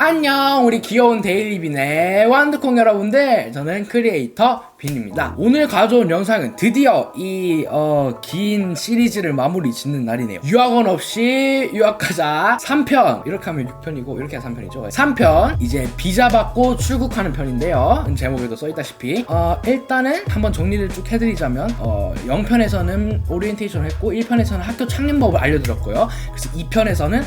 안녕 우리 귀여운 데일리빈의 완두콩 여러분들, 저는 크리에이터 빈입니다. 오늘 가져온 영상은 드디어 이 긴 시리즈를 마무리 짓는 날이네요. 유학원 없이 유학가자 3편, 이렇게 하면 6편이고 이렇게 하면 3편이죠 3편, 이제 비자 받고 출국하는 편인데요. 제목에도 써있다시피 일단은 한번 정리를 쭉 해드리자면 0편에서는 오리엔테이션을 했고 1편에서는 학교 창립법을 알려드렸고요. 그래서 2편에서는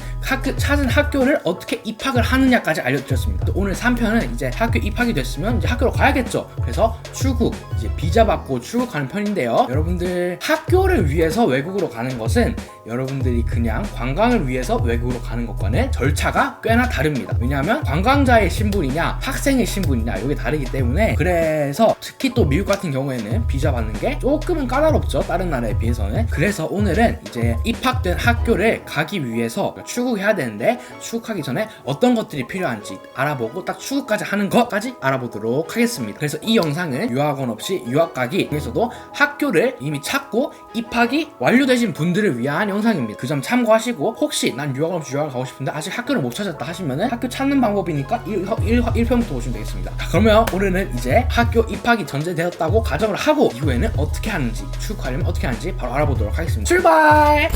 찾은 학교를 어떻게 입학을 하느냐까지 알려드렸습니다. 또 오늘 3편은 이제 학교 입학이 됐으면 이제 학교로 가야겠죠. 그래서 출국, 이제 비자 받고 출국하는 편인데요. 여러분들 학교를 위해서 외국으로 가는 것은 여러분들이 그냥 관광을 위해서 외국으로 가는 것과는 절차가 꽤나 다릅니다. 왜냐하면 관광자의 신분이냐 학생의 신분이냐 이게 다르기 때문에, 그래서 특히 또 미국 같은 경우에는 비자 받는 게 조금은 까다롭죠, 다른 나라에 비해서는. 그래서 오늘은 이제 입학된 학교를 가기 위해서 출국해야 되는데 출국하기 전에 어떤 것들이 필요한지 알아보고 딱 출국까지 하는 것까지 알아보도록 하겠습니다. 그래서 이 영상은 유학원 없이 유학 가기 중에서도 학교를 이미 찾고 입학이 완료되신 분들을 위한 영상입니다. 그 점 참고하시고, 혹시 난 유학원 없이 유학을 가고 싶은데 아직 학교를 못 찾았다 하시면은 학교 찾는 방법이니까 1편부터 보시면 되겠습니다. 자, 그러면 오늘은 이제 학교 입학이 전제되었다고 가정을 하고 이후에는 어떻게 하는지, 출국하려면 어떻게 하는지 바로 알아보도록 하겠습니다. 출발!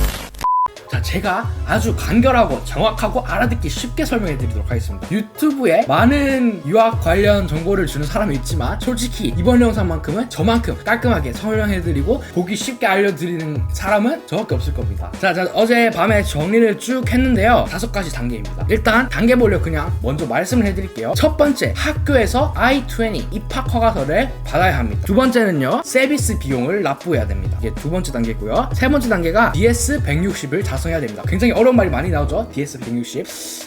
자, 제가 아주 간결하고 정확하고 알아듣기 쉽게 설명해 드리도록 하겠습니다. 유튜브에 많은 유학 관련 정보를 주는 사람이 있지만 솔직히 이번 영상만큼은 저만큼 깔끔하게 설명해 드리고 보기 쉽게 알려드리는 사람은 저밖에 없을 겁니다. 자, 어제 밤에 정리를 쭉 했는데요. 5가지 단계입니다. 일단 단계별로 그냥 먼저 말씀을 해드릴게요. 첫 번째, 학교에서 I-20 입학 허가서를 받아야 합니다. 두 번째는요, 서비스 비용을 납부해야 됩니다. 이게 두 번째 단계고요. 세 번째 단계가 DS-160을 작성해야 됩니다. 굉장히 어려운 말이 많이 나오죠. DS-160.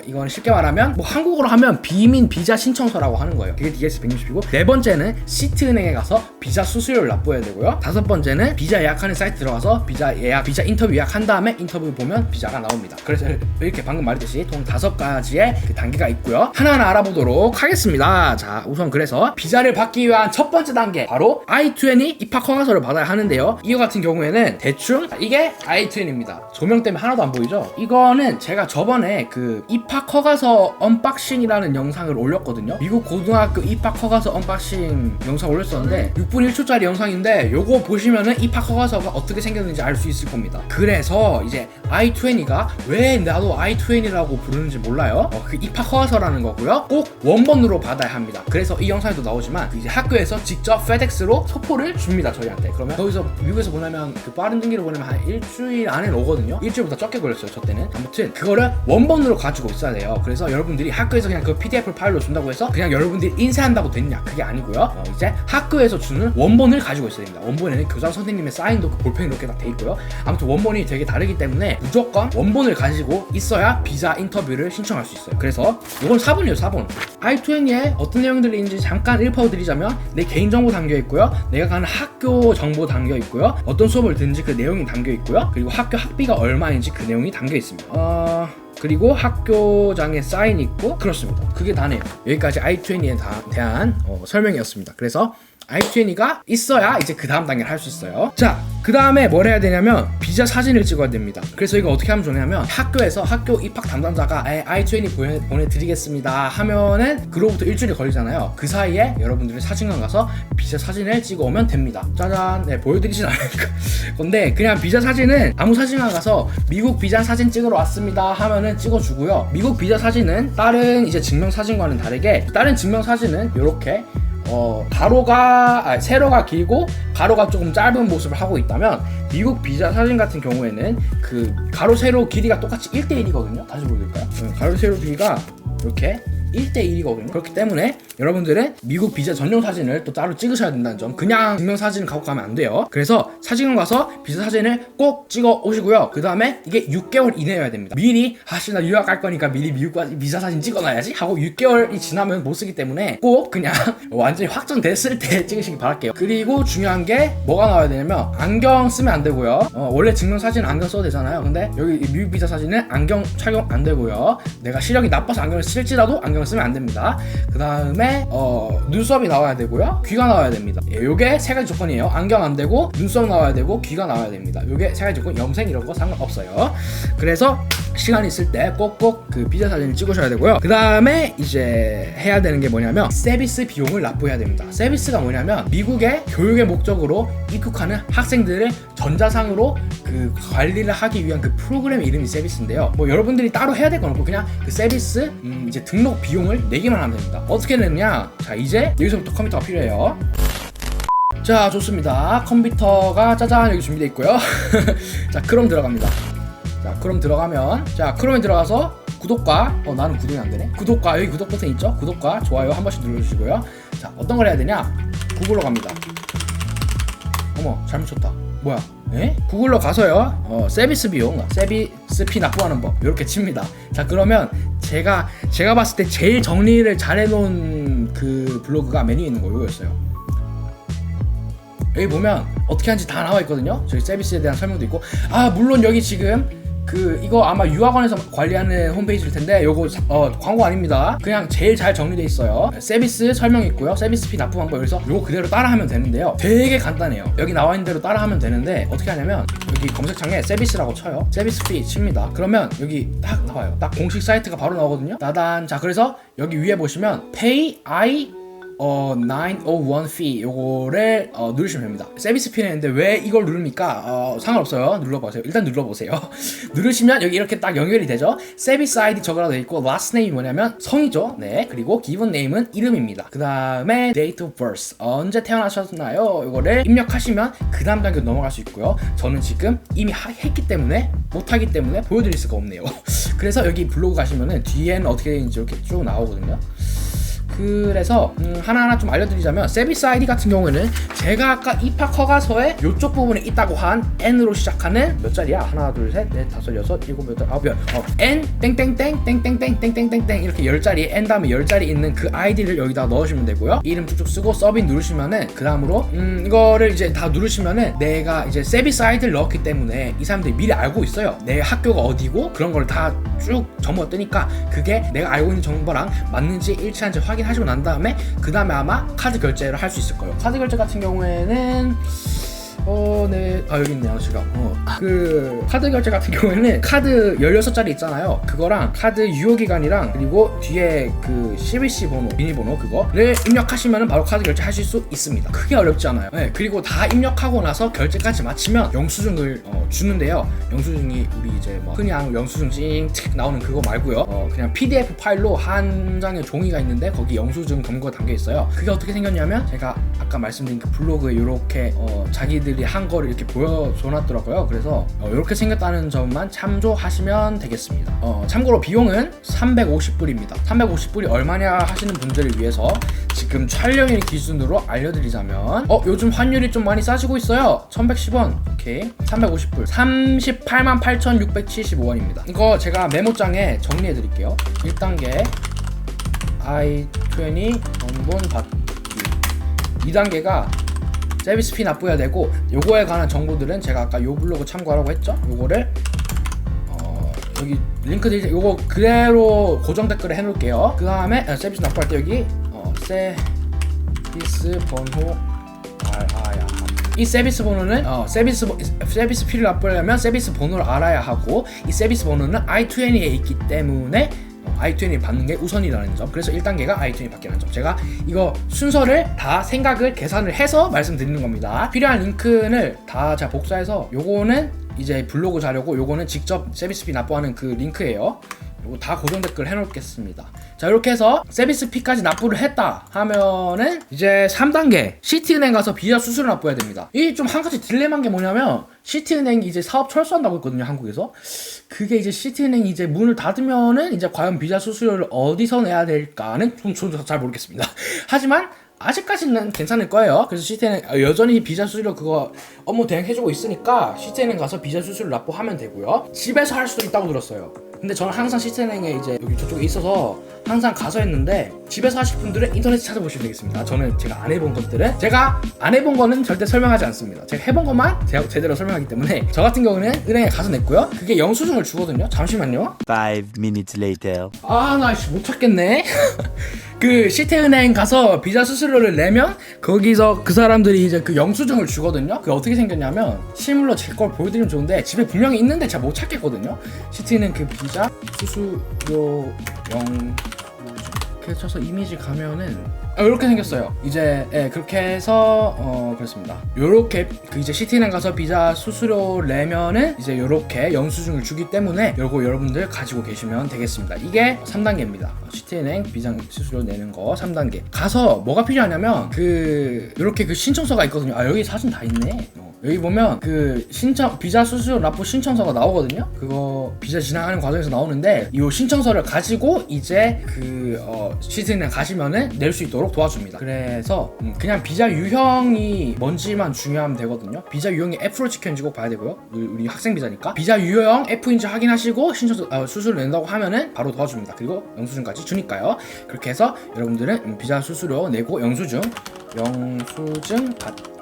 이건 쉽게 말하면 뭐 한국어로 하면 비민 비자 신청서라고 하는 거예요. 그게 DS-160이고, 네 번째는 시트은행에 가서 비자 수수료를 납부해야 되고요. 다섯 번째는 비자 예약하는 사이트 들어가서 비자 인터뷰 예약한 다음에 인터뷰 보면 비자가 나옵니다. 그래서 이렇게 방금 말했듯이 총 5가지의 그 단계가 있고요. 하나하나 알아보도록 하겠습니다. 자, 우선 그래서 비자를 받기 위한 첫 번째 단계, 바로 I-20 입학 허가서를 받아야 하는데요. 이거 같은 경우에는 대충 이게 I-20입니다. 조명 때문에 하나도 안 보이죠? 이거는 제가 저번에 그 입학 허가서 언박싱이라는 영상을 올렸거든요. 미국 고등학교 입학 허가서 언박싱 영상 올렸었는데 6분 1초짜리 영상인데 요거 보시면은 입학 허가서가 어떻게 생겼는지 알 수 있을 겁니다. 그래서 이제 I-20가 왜 나도 I-20이라고 부르는지 몰라요. 그 입학 허가서라는 거고요. 꼭 원본으로 받아야 합니다. 그래서 이 영상에도 나오지만 이제 학교에서 직접 페덱스로 소포를 줍니다, 저희한테. 그러면 거기서 미국에서 보내면 그 빠른 등기로 보내면 한 일주일 안에 오거든요. 일주일보다 적게 걸렸어요, 저 때는. 아무튼 그거를 원본으로 가지고 있어야 돼요. 그래서 여러분들이 학교에서 그냥 그 PDF 파일로 준다고 해서 그냥 여러분들이 인쇄한다고 됐냐, 그게 아니고요. 이제 학교에서 주는 원본을 가지고 있어야 됩니다. 원본에는 교장 선생님의 사인도 그 볼펜 이렇게 다 돼 있고요. 아무튼 원본이 되게 다르기 때문에 무조건 원본을 가지고 있어야 비자 인터뷰를 신청할 수 있어요. 그래서 이건 4번이에요, 4번. I-20에 어떤 내용들이 있는지 잠깐 읊어드리자면, 내 개인정보 담겨 있고요, 내가 가는 학교 정보 담겨 있고요, 어떤 수업을 듣는지 그 내용이 담겨 있고요, 그리고 학교 학비가 얼마인지 그 내용이 담겨 있습니다. 그리고 학교장에 사인 있고, 그렇습니다. 그게 다네요. 여기까지 I-20에 대한 설명이었습니다. 그래서 I-20가 있어야 이제 그 다음 단계를 할 수 있어요. 자, 그 다음에 뭘 해야 되냐면 비자 사진을 찍어야 됩니다. 그래서 이거 어떻게 하면 좋냐면, 학교에서 학교 입학 담당자가 I-20 보내드리겠습니다 하면은 그로부터 일주일이 걸리잖아요. 그 사이에 여러분들이 사진관 가서 비자 사진을 찍어오면 됩니다. 짜잔. 네, 보여드리진 않으니까. 근데 그냥 비자 사진은 아무 사진관 가서 미국 비자 사진 찍으러 왔습니다 하면은 찍어주고요. 미국 비자 사진은 다른 이제 증명사진과는 다르게, 다른 증명사진은 이렇게 세로가 길고 가로가 조금 짧은 모습을 하고 있다면, 미국 비자 사진 같은 경우에는 그 가로 세로 길이가 똑같이 1:1이거든요. 다시 보여드릴까요? 가로 세로 길이가 이렇게 1:1이거든요. 그렇기 때문에 여러분들은 미국 비자 전용 사진을 또 따로 찍으셔야 된다는 점, 그냥 증명사진 갖고 가면 안 돼요. 그래서 사진관 가서 비자 사진을 꼭 찍어 오시고요. 그 다음에 이게 6개월 이내여야 됩니다. 미리 나 유학 갈 거니까 미리 미국 비자 사진 찍어놔야지 하고 6개월이 지나면 못 쓰기 때문에 꼭 그냥 완전히 확정됐을 때 찍으시기 바랄게요. 그리고 중요한 게 뭐가 나와야 되냐면, 안경 쓰면 안 되고요. 원래 증명사진은 안경 써도 되잖아요. 근데 여기 미국 비자 사진은 안경 착용 안 되고요. 내가 시력이 나빠서 안경을 쓸지라도 안경을 쓰면 안 됩니다. 그 다음에 눈썹이 나와야 되고요, 귀가 나와야 됩니다. 요게 3가지 조건이에요. 안경 안 되고, 눈썹 나와야 되고, 귀가 나와야 됩니다. 요게 3가지 조건. 염색 이런 거 상관없어요. 그래서 시간 있을 때 꼭꼭 그 비자 사진을 찍으셔야 되고요. 그 다음에 이제 해야 되는 게 뭐냐면 서비스 비용을 납부해야 됩니다. 서비스가 뭐냐면 미국의 교육의 목적으로 입국하는 학생들을 전자상으로 그 관리를 하기 위한 그 프로그램 이름이 서비스인데요. 뭐 여러분들이 따로 해야 될 건 없고 그냥 그 서비스 이제 등록 비용을 내기만 하면 됩니다. 어떻게 내느냐? 자, 이제 여기서부터 컴퓨터가 필요해요. 자, 좋습니다. 컴퓨터가 짜잔 여기 준비되어 있고요. 자, 크롬 들어갑니다. 자, 크롬 들어가면, 자, 크롬에 들어가서 구독과, 나는 구독이 안 되네. 구독과, 여기 구독 버튼 있죠? 구독과 좋아요 한 번씩 눌러주시고요. 자, 어떤 걸 해야 되냐? 구글로 갑니다. 어머, 잘못 쳤다. 뭐야? 에? 구글로 가서요. 서비스 비용, 서비스피 납부하는 법 이렇게 칩니다. 자, 그러면 제가 봤을 때 제일 정리를 잘 해놓은 그 블로그가 메뉴에 있는 거 이거였어요. 여기 보면 어떻게 하는지 다 나와 있거든요. 저희 서비스에 대한 설명도 있고, 물론 여기 지금 이거 아마 유학원에서 관리하는 홈페이지일 텐데 요거 광고 아닙니다. 그냥 제일 잘 정리돼 있어요. 서비스 설명 있고요. 서비스 피 납부 방법, 그래서 요거 그대로 따라하면 되는데요. 되게 간단해요. 여기 나와 있는 대로 따라하면 되는데 어떻게 하냐면 여기 검색창에 서비스라고 쳐요. 서비스 피 칩니다. 그러면 여기 딱 나와요. 딱 공식 사이트가 바로 나오거든요. 따단. 자, 그래서 여기 위에 보시면 Pay I 901 fee 요거를 누르시면 됩니다. 서비스 피는 있는데 왜 이걸 누릅니까? 상관없어요. 눌러보세요. 일단 눌러보세요. 누르시면 여기 이렇게 딱 연결이 되죠. 서비스 아이디 적으라고 되어 있고, last name이 뭐냐면 성이죠. 네. 그리고 given name은 이름입니다. 그 다음에 date of birth, 언제 태어나셨나요? 이거를 입력하시면 그 다음 단계로 넘어갈 수 있고요. 저는 지금 이미 했기 때문에, 못하기 때문에 보여드릴 수가 없네요. 그래서 여기 블로그 가시면은 뒤에는 어떻게 되는지 이렇게 쭉 나오거든요. 그래서 하나하나 좀 알려드리자면, 서비스 아이디 같은 경우에는 제가 아까 입학 허가서에 이쪽 부분에 있다고 한 N으로 시작하는 몇 자리야? 하나, 둘, 셋, 넷, 다섯, 여섯, 일곱, 여덟, 아홉, 열, N 땡땡땡 땡땡땡 땡땡땡땡 이렇게 10자리, N 다음에 10자리 있는 그 아이디를 여기다 넣으시면 되고요. 이름 쭉쭉 쓰고 서밋 누르시면은 그 다음으로 이거를 이제 다 누르시면은 내가 이제 서비스 아이디를 넣었기 때문에 이 사람들이 미리 알고 있어요. 내 학교가 어디고 그런 걸 다 쭉 정보가 뜨니까 그게 내가 알고 있는 정보랑 맞는지 일치한지 확인하시고 난 다음에 그 다음에 아마 카드 결제를 할 수 있을 거예요. 카드 결제 같은 경우에는 여기 있네요, 지금. 그 카드 결제 같은 경우에는 카드 16자리 있잖아요. 그거랑 카드 유효기간이랑 그리고 뒤에 그 CVC 번호, 비밀번호 그거를 입력하시면 바로 카드 결제 하실 수 있습니다. 크게 어렵지 않아요. 네, 그리고 다 입력하고 나서 결제까지 마치면 영수증을 주는데요. 영수증이 우리 이제 뭐 그냥 영수증 찡 나오는 그거 말고요. 그냥 PDF 파일로 한 장의 종이가 있는데 거기 영수증 검거가 담겨 있어요. 그게 어떻게 생겼냐면 제가 아까 말씀드린 그 블로그에 이렇게 자기들이 한 거를 이렇게 보여줘놨더라고요. 그래서 이렇게 생겼다는 점만 참조하시면 되겠습니다. 참고로 비용은 350불입니다. 350불이 얼마냐 하시는 분들을 위해서 지금 촬영일 기준으로 알려드리자면 요즘 환율이 좀 많이 싸지고 있어요. 1110원. 오케이. 350불 388,675원입니다. 이거 제가 메모장에 정리해드릴게요. 1단계 I-20 원본 받기, 2단계가 서비스 피 납부해야 되고, 요거에 관한 정보들은 제가 아까 요 블로그 참고하라고 했죠. 요거를 여기 링크 드릴 때 요거 그대로 고정 댓글에 해놓을게요. 그 다음에 서비스 납부할 때 여기 서비스 번호 알아야 하고, 이 서비스 번호는 서비스 피를 납부하려면 서비스 번호를 알아야 하고, 이 서비스 번호는 I-20에 있기 때문에 I-20 받는 게 우선이라는 점. 그래서 1단계가 I-20 받기라는 점. 제가 이거 순서를 다 생각을 계산을 해서 말씀드리는 겁니다. 필요한 링크를 다 제가 복사해서, 요거는 이제 블로그 자료고 요거는 직접 서비스피 납부하는 그 링크예요. 요거 다 고정 댓글 해놓겠습니다. 자, 이렇게 해서 서비스 피까지 납부를 했다 하면은 이제 3단계 시티은행 가서 비자 수수료 납부해야 됩니다. 이 좀 한 가지 딜레마인 게 뭐냐면, 시티은행이 이제 사업 철수한다고 했거든요, 한국에서. 그게 이제 시티은행이 이제 문을 닫으면은 이제 과연 비자 수수료를 어디서 내야 될까는 저도 잘 모르겠습니다. 하지만 아직까지는 괜찮을 거예요. 그래서 시티은행 여전히 비자 수수료 그거 업무 대행해주고 있으니까 시티은행 가서 비자 수수료 납부하면 되고요. 집에서 할 수도 있다고 들었어요. 근데 저는 항상 시티은행에 이제 여기 저쪽에 있어서 항상 가서 했는데, 집에서 하실 분들은 인터넷에 찾아보시면 되겠습니다. 저는 제가 안 해본 것들은, 제가 안 해본 거는 절대 설명하지 않습니다. 제가 해본 것만 제대로 설명하기 때문에, 저 같은 경우는 은행에 가서 냈고요. 그게 영수증을 주거든요. 잠시만요. 5 minutes later. 나 못 찾겠네. 그 시태은행 가서 비자 수수료를 내면 거기서 그 사람들이 이제 그 영수증을 주거든요. 그게 어떻게 생겼냐면 실물로 제 걸 보여드리면 좋은데 집에 분명히 있는데 제가 못 찾겠거든요. 시태은행 그 비자 수수료 이렇게 쳐서 이미지 가면은 이렇게 생겼어요. 이제 그렇게 해서 그렇습니다. 요렇게 그 이제 시티은행 가서 비자 수수료 내면은 이제 요렇게 영수증을 주기 때문에 요거 여러분들 가지고 계시면 되겠습니다. 이게 3단계입니다. 시티은행 비자 수수료 내는 거 3단계. 가서 뭐가 필요하냐면 요렇게 그 신청서가 있거든요. 여기 사진 다 있네. 여기 보면 그 비자 수수료 납부 신청서가 나오거든요. 그거 비자 진행하는 과정에서 나오는데 이 신청서를 가지고 이제 시티은행 가시면은 낼 수 있도록 도와줍니다. 그래서 그냥 비자 유형이 뭔지만 중요하면 되거든요. 비자 유형이 F로 찍혔는지 꼭 봐야 되고요. 우리 학생 비자니까 비자 유형 F인지 확인하시고 신청서 수수료 낸다고 하면은 바로 도와줍니다. 그리고 영수증까지 주니까요. 그렇게 해서 여러분들은 비자 수수료 내고 영수증 받기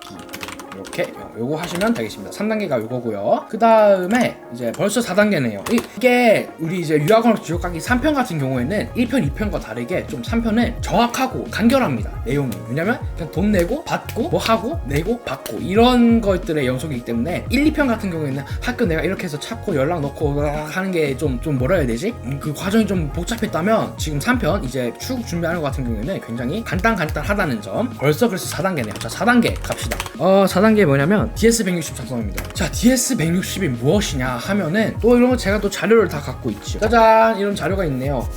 이렇게 요거 하시면 되겠습니다. 3단계가 요거고요. 그 다음에 이제 벌써 4단계네요. 이게 우리 이제 유학원업 지옥가기 3편 같은 경우에는 1편, 2편과 다르게 좀 3편은 정확하고 간결합니다. 내용이. 왜냐면 그냥 돈 내고 받고 뭐 하고 내고 받고 이런 것들의 연속이기 때문에 1, 2편 같은 경우에는 학교 내가 이렇게 해서 찾고 연락 넣고 하는 게 좀 뭐라 해야 되지? 그 과정이 좀 복잡했다면 지금 3편 이제 출국 준비하는 것 같은 경우에는 굉장히 간단하다는 점. 벌써 그래서 4단계네요. 자, 4단계 갑시다. 4단계 뭐냐면 DS160 작성입니다. 자, DS160이 무엇이냐 하면은 또 이런 거 제가 또 자료를 다 갖고 있죠. 짜잔, 이런 자료가 있네요.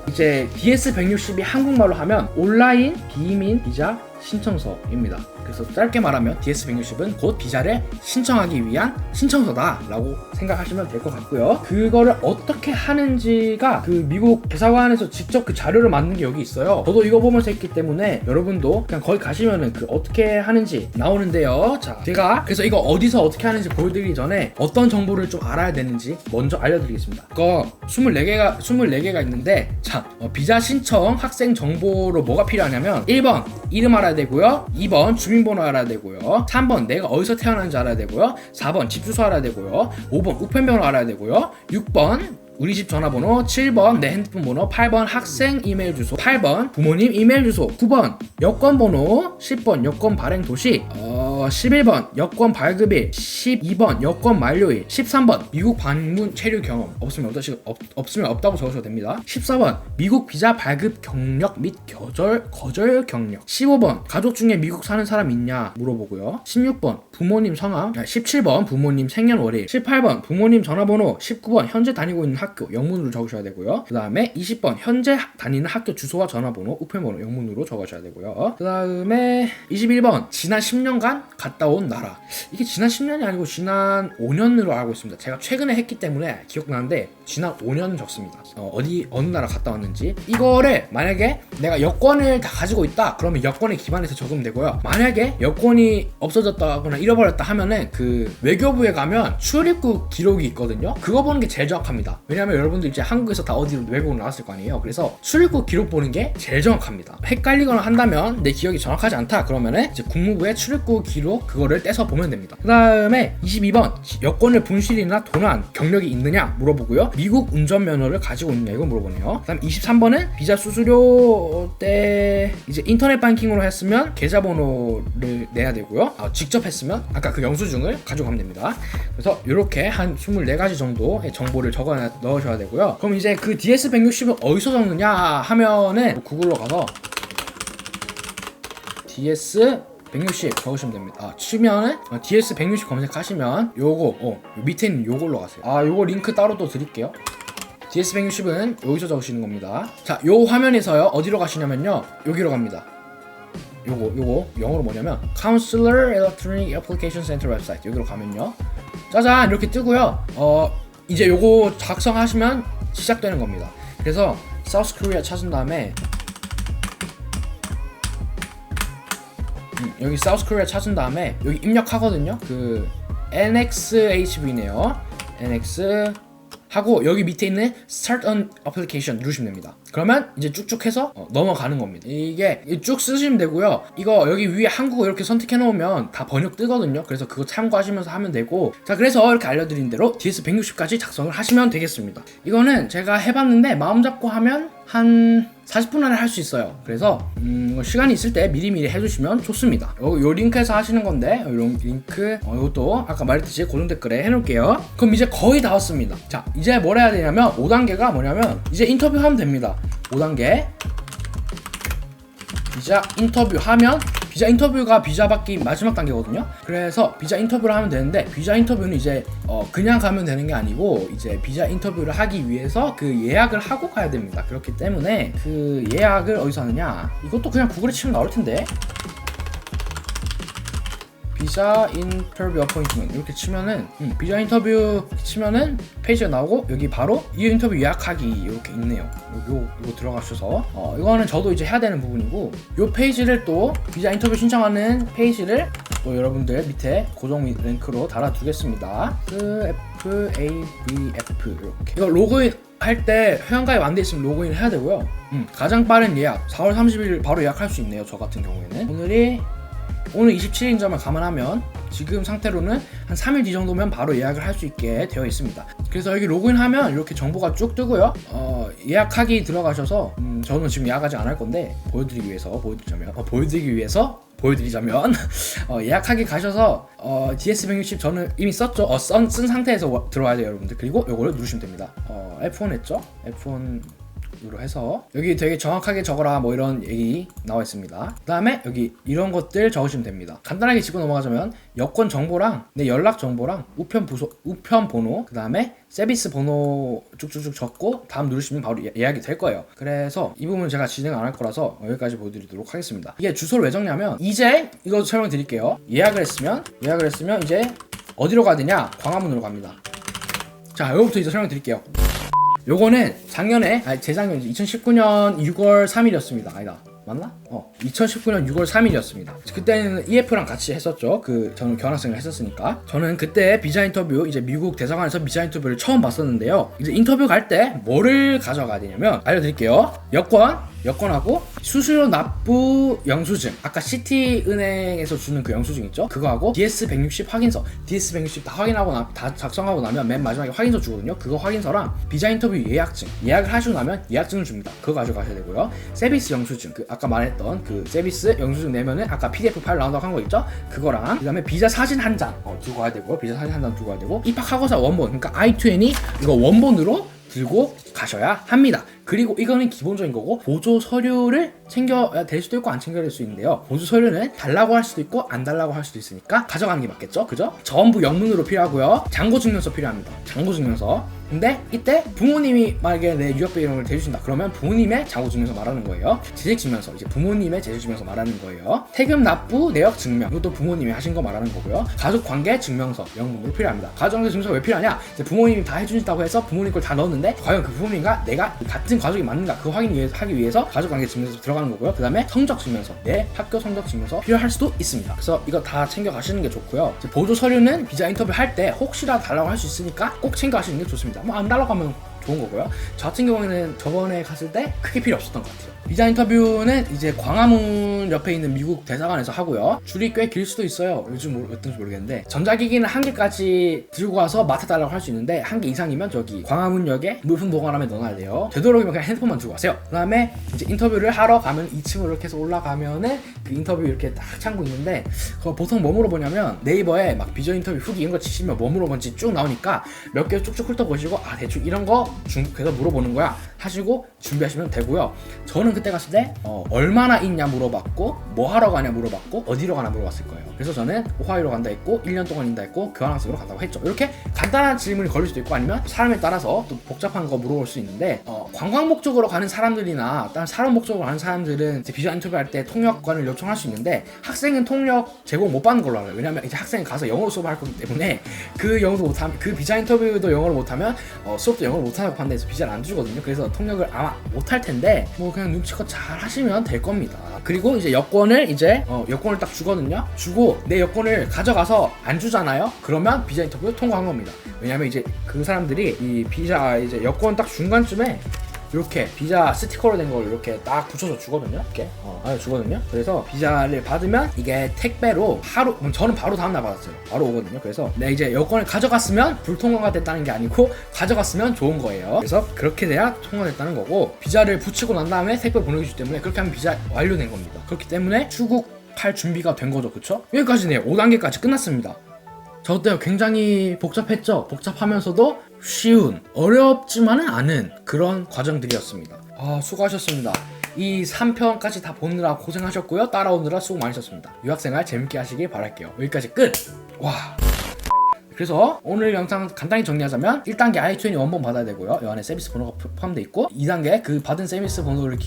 이제 DS160이 한국말로 하면 온라인 비민 비자 신청서입니다. 그래서 짧게 말하면 DS160은 곧 비자를 신청하기 위한 신청서다 라고 생각하시면 될 것 같고요. 그거를 어떻게 하는지가 그 미국 대사관에서 직접 그 자료를 만든 게 여기 있어요. 저도 이거 보면서 했기 때문에 여러분도 그냥 거기 가시면은 그 어떻게 하는지 나오는데요. 자, 제가 그래서 이거 어디서 어떻게 하는지 보여드리기 전에 어떤 정보를 좀 알아야 되는지 먼저 알려드리겠습니다. 이거 24개가 있는데, 자, 비자 신청 학생 정보로 뭐가 필요하냐면 1번 이름 알아야 되고요. 2번 주민번호 알아야 되고요. 3번 내가 어디서 태어난지 알아야 되고요. 4번 집 주소 알아야 되고요. 5번 우편번호 알아야 되고요. 6번 우리 집 전화번호, 7번 내 핸드폰 번호, 8번 학생 이메일 주소, 8번 부모님 이메일 주소, 9번 여권 번호, 10번 여권 발행 도시, 11번 여권 발급일, 12번 여권 만료일, 13번 미국 방문 체류 경험 없으면 없다고 적으셔도 됩니다. 14번 미국 비자 발급 경력 및 거절 경력, 15번 가족 중에 미국 사는 사람 있냐 물어보고요. 16번 부모님 성함, 17번 부모님 생년월일, 18번 부모님 전화번호, 19번 현재 다니고 있는 학교 영문으로 적으셔야 되고요. 그 다음에 20번 현재 다니는 학교 주소와 전화번호, 우편번호 영문으로 적으셔야 되고요. 그 다음에 21번 지난 10년간 갔다 온 나라. 이게 지난 10년이 아니고 지난 5년으로 알고 있습니다. 제가 최근에 했기 때문에 기억나는데 지난 5년 적습니다. 어느 나라 갔다 왔는지. 이거를 만약에 내가 여권을 다 가지고 있다 그러면 여권에 기반해서 적으면 되고요. 만약에 여권이 없어졌다거나 잃어버렸다 하면은 그 외교부에 가면 출입국 기록이 있거든요. 그거 보는 게 제일 정확합니다. 왜냐면 여러분들 이제 한국에서 다 어디로 외국으로 나왔을 거 아니에요. 그래서 출입국 기록 보는 게 제일 정확합니다. 헷갈리거나 한다면 내 기억이 정확하지 않다 그러면은 이제 국무부의 출입국 기록 그거를 떼서 보면 됩니다. 그 다음에 22번 여권을 분실이나 도난 경력이 있느냐 물어보고요. 미국 운전면허를 가지고 있느냐 이거 물어보네요. 그 다음 23번은 비자 수수료 때 이제 인터넷 banking 했으면 계좌번호를 내야 되고요. 직접 했으면 아까 그 영수증을 가져가면 됩니다. 그래서 이렇게 한 24가지 정도의 정보를 적어 넣으셔야 되고요. 그럼 이제 그 DS160을 어디서 적느냐 하면은 구글로 가서 DS160 적으시면 됩니다. 치면은 DS160 검색하시면 요거 밑에 있는 요걸로 가세요. 요거 링크 따로 또 드릴게요. DS160은 여기서 적으시는 겁니다. 자, 요 화면에서요 어디로 가시냐면요 여기로 갑니다. 요거 영어로 뭐냐면 Counselor Electronic Application Center 웹사이트 여기로 가면요 짜잔 이렇게 뜨고요. 이제 요거 작성하시면 시작되는 겁니다. 그래서 South Korea 찾은 다음에 여기 South Korea 찾은 다음에 여기 입력하거든요. 그 NXHB네요. NX 하고 여기 밑에 있는 Start on Application 누르시면 됩니다. 그러면 이제 쭉쭉 해서 넘어가는 겁니다. 이게 쭉 쓰시면 되고요. 이거 여기 위에 한국어 이렇게 선택해 놓으면 다 번역 뜨거든요. 그래서 그거 참고하시면서 하면 되고, 자 그래서 이렇게 알려드린 대로 DS160까지 작성을 하시면 되겠습니다. 이거는 제가 해봤는데 마음 잡고 하면 한 40분 안에 할 수 있어요. 그래서 시간이 있을 때 미리미리 해주시면 좋습니다. 요 링크에서 하시는 건데, 요 링크 이것도 아까 말했듯이 고정 댓글에 해놓을게요. 그럼 이제 거의 다 왔습니다. 자 이제 뭘 해야 되냐면 5단계가 뭐냐면 이제 인터뷰 하면 됩니다. 5단계 비자 인터뷰 하면, 비자 인터뷰가 비자 받기 마지막 단계거든요. 그래서 비자 인터뷰를 하면 되는데, 비자 인터뷰는 이제 그냥 가면 되는 게 아니고 이제 비자 인터뷰를 하기 위해서 그 예약을 하고 가야 됩니다. 그렇기 때문에 그 예약을 어디서 하느냐, 이것도 그냥 구글에 치면 나올 텐데, 비자 인터뷰 어포인트먼트 이렇게 치면은 비자 인터뷰 치면은 페이지가 나오고, 여기 바로 이 인터뷰 예약하기 이렇게 있네요. 요거 들어가셔서 이거는 저도 이제 해야 되는 부분이고, 요 페이지를 또 비자 인터뷰 신청하는 페이지를 또 여러분들 밑에 고정 링크로 달아두겠습니다. FABF 이렇게. 이거 로그인 할 때 회원가입 안 돼 있으면 로그인 해야 되고요. 가장 빠른 예약 4월 30일 바로 예약할 수 있네요. 저 같은 경우에는 오늘 27일인 점을 감안하면 지금 상태로는 한 3일 뒤 정도면 바로 예약을 할 수 있게 되어 있습니다. 그래서 여기 로그인하면 이렇게 정보가 쭉 뜨고요. 예약하기 들어가셔서 저는 지금 예약하지 않을 건데 보여드리자면 예약하기 가셔서 DS160 저는 이미 썼죠. 쓴 상태에서 들어와야 돼요, 여러분들. 그리고 요거를 누르시면 됩니다. F1 했죠? F1 으로 해서 여기 되게 정확하게 적어라 뭐 이런 얘기 나와 있습니다. 그 다음에 여기 이런 것들 적으시면 됩니다. 간단하게 짚고 넘어가자면 여권 정보랑 내 연락 정보랑 우편 번호, 그 다음에 서비스 번호 쭉쭉쭉 적고 다음 누르시면 바로 예약이 될 거예요. 그래서 이 부분 제가 진행 안 할 거라서 여기까지 보여드리도록 하겠습니다. 이게 주소를 왜 적냐면, 이제 이거 설명드릴게요. 예약을 했으면 이제 어디로 가야 되냐? 광화문으로 갑니다. 자, 여기부터 이제 설명드릴게요. 요거는 재작년 2019년 6월 3일이었습니다. 아니다. 맞나? 2019년 6월 3일이었습니다. 그때는 EF랑 같이 했었죠. 저는 교환학생을 했었으니까. 저는 그때 비자 인터뷰, 이제 미국 대사관에서 비자 인터뷰를 처음 봤었는데요. 이제 인터뷰 갈 때 뭐를 가져가야 되냐면, 알려드릴게요. 여권하고 수수료 납부 영수증, 아까 시티은행에서 주는 그 영수증 있죠? 그거하고 DS160 확인서, DS160 다 확인하고 다 작성하고 나면 맨 마지막에 확인서 주거든요. 그거 확인서랑 비자 인터뷰 예약증, 예약을 하시고 나면 예약증을 줍니다. 그거 가져가셔야 되고요. 서비스 영수증, 아까 말했던 그 서비스 영수증 내면은 아까 PDF 파일 나온다고 한 거 있죠? 그거랑, 그 다음에 비자 사진 한 장 두고 가야 되고, 비자 사진 한 장 두고 가야 되고, 입학하고서 원본, 그러니까 I-20 이거 원본으로 들고 가셔야 합니다. 그리고 이거는 기본적인 거고, 보조 서류를 챙겨야 될 수도 있고 안 챙겨야 될 수 있는데요. 보조 서류는 달라고 할 수도 있고 안 달라고 할 수도 있으니까 가져가는 게 맞겠죠? 그죠? 전부 영문으로 필요하고요. 잔고증명서 필요합니다. 잔고증명서. 근데 이때 부모님이 만약에 내 유학비 이런 걸 대주신다 그러면 부모님의 잔고증명서 말하는 거예요. 재직증명서, 이제 부모님의 재직증명서 말하는 거예요. 세금 납부 내역 증명, 이것도 부모님이 하신 거 말하는 거고요. 가족관계 증명서 영문으로 필요합니다. 가족관계 증명서 왜 필요하냐? 이제 부모님이 다 해주신다고 해서 부모님 걸 다 넣었는데 과연 그 부모님과 내가 같은 가족이 맞는가, 그 하기 위해서 가족관계 증명서 들어가는 거고요. 그 다음에 성적 증명서, 내 학교 성적 증명서 필요할 수도 있습니다. 그래서 이거 다 챙겨 가시는 게 좋고요. 이제 보조 서류는 비자 인터뷰 할 때 혹시라도 달라고 할 수 있으니까 꼭 챙겨 가시는 게 좋습니다. 뭐 안 달라고 하면 좋은 거고요. 저 같은 경우에는 저번에 갔을 때 크게 필요 없었던 것 같아요. 비자 인터뷰는 이제 광화문 옆에 있는 미국 대사관에서 하고요. 줄이 꽤 길 수도 있어요. 요즘 어떤지 모르겠는데, 전자기기는 한 개까지 들고 와서 맡아달라고 할 수 있는데 한 개 이상이면 저기 광화문역에 물품 보관함에 넣어놔야 돼요. 되도록이면 그냥 핸드폰만 들고 가세요. 그 다음에 이제 인터뷰를 하러 가면 2층으로 이렇게 해서 올라가면은 그 인터뷰 이렇게 딱 창구 있는데, 그거 보통 뭐 물어보냐면 네이버에 막 비자 인터뷰 후기 이런 거 치시면 뭐 물어본지 쭉 나오니까 몇 개 쭉쭉 훑어보시고 대충 이런 거 그래서 물어보는 거야 하시고 준비하시면 되고요. 저는 그때 갔을 때 얼마나 있냐 물어봤고, 뭐 하러 가냐 물어봤고, 어디로 가나 물어봤을 거예요. 그래서 저는 오하이오로 간다 했고 1년 동안 있다 했고 교환학생으로 간다고 했죠. 이렇게 간단한 질문이 걸릴 수도 있고, 아니면 사람에 따라서 또 복잡한 거 물어볼 수 있는데, 관광 목적으로 가는 사람들이나 다른 사람 목적으로 가는 사람들은 비자 인터뷰할 때 통역관을 요청할 수 있는데, 학생은 통역 제공 못 받는 걸로 알아요. 왜냐면 이제 학생이 가서 영어로 수업을 할 거기 때문에 그 영어도 못하면, 그 비자 인터뷰도 영어를 못하면 수업도 영어를 못하는 판단해서 비자를 안 주거든요. 그래서 통역을 아마 못할 텐데 뭐 그냥 눈치껏 잘 하시면 될 겁니다. 그리고 이제 여권을 여권을 딱 주거든요. 주고 내 여권을 가져가서 안 주잖아요. 그러면 비자 인터뷰 통과한 겁니다. 왜냐면 이제 그 사람들이 이 비자 이제 여권 딱 중간쯤에 이렇게 비자 스티커로 된 걸 이렇게 딱 붙여서 주거든요. 이렇게 주거든요. 그래서 비자를 받으면 이게 택배로 하루, 저는 바로 다음날 받았어요. 바로 오거든요. 그래서 내 이제 여권을 가져갔으면 불통과가 됐다는 게 아니고 가져갔으면 좋은 거예요. 그래서 그렇게 돼야 통과됐다는 거고, 비자를 붙이고 난 다음에 택배 보내주기 때문에 그렇게 하면 비자 완료된 겁니다. 그렇기 때문에 출국할 준비가 된 거죠. 그쵸? 여기까지네요. 5단계까지 끝났습니다. 저 어때요? 굉장히 복잡했죠? 복잡하면서도 쉬운, 어렵지만은 않은 그런 과정들이었습니다. 수고하셨습니다. 이 3편까지 다 보느라 고생하셨고요. 따라오느라 수고 많으셨습니다. 유학생활 재밌게 하시길 바랄게요. 여기까지 끝! 와. 그래서 오늘 영상 간단히 정리하자면 1단계 i20 원본 받아야 되고요. 이 안에 서비스 번호가 포함되어 있고, 2단계 그 받은 서비스 번호를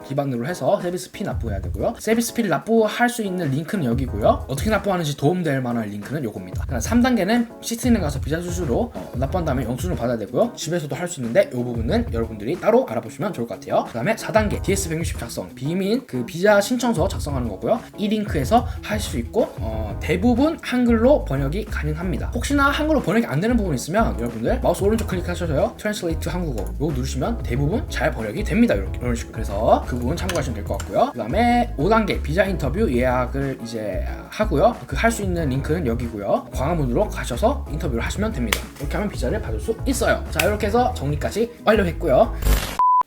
기반으로 해서 서비스 피 납부해야 되고요. 서비스 피를 납부할 수 있는 링크는 여기고요. 어떻게 납부하는지 도움될 만한 링크는 요겁니다. 3단계는 시스템에 가서 비자 수수료 납부한 다음에 영수증을 받아야 되고요. 집에서도 할 수 있는데 이 부분은 여러분들이 따로 알아보시면 좋을 것 같아요. 그 다음에 4단계 DS160 작성, 비민 그 비자 신청서 작성하는 거고요. 이 링크에서 할 수 있고, 대부분 한글로 번역이 가능합니다. 혹시나 한글로 번역이 안 되는 부분이 있으면 여러분들 마우스 오른쪽 클릭하셔서요, 트랜슬레이트 한국어 요거 누르시면 대부분 잘 번역이 됩니다. 이런 식으로. 그래서 그 부분 참고하시면 될 것 같고요. 그 다음에 5단계 비자 인터뷰 예약을 이제 하고요. 그 할 수 있는 링크는 여기고요. 광화문으로 가셔서 인터뷰를 하시면 됩니다. 이렇게 하면 비자를 받을 수 있어요. 자, 이렇게 해서 정리까지 완료했고요.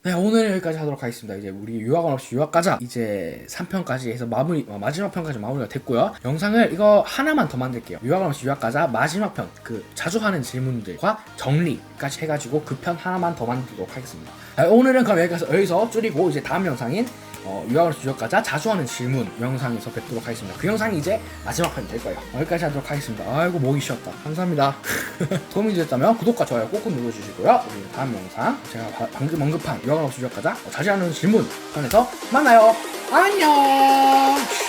네, 오늘 여기까지 하도록 하겠습니다. 이제 우리 유학원 없이 유학 가자 이제 3편까지 해서 마지막 편까지 마무리가 됐고요. 영상을 이거 하나만 더 만들게요. 유학원 없이 유학 가자 마지막 편, 그 자주 하는 질문들과 정리까지 해가지고 그 편 하나만 더 만들도록 하겠습니다. 오늘은 그럼 여기서 줄이고 이제 다음 영상인 유학원 없이 유학 가자 자주 하는 질문 영상에서 뵙도록 하겠습니다. 그 영상이 이제 마지막 편이 될 거예요. 여기까지 하도록 하겠습니다. 아이고 목이 쉬었다. 감사합니다. 도움이 되셨다면 구독과 좋아요 꼭꼭 눌러주시고요. 우리 다음 영상 제가 방금 언급한 유학원 없이 유학 가자 자주 하는 질문 편에서 만나요. 안녕.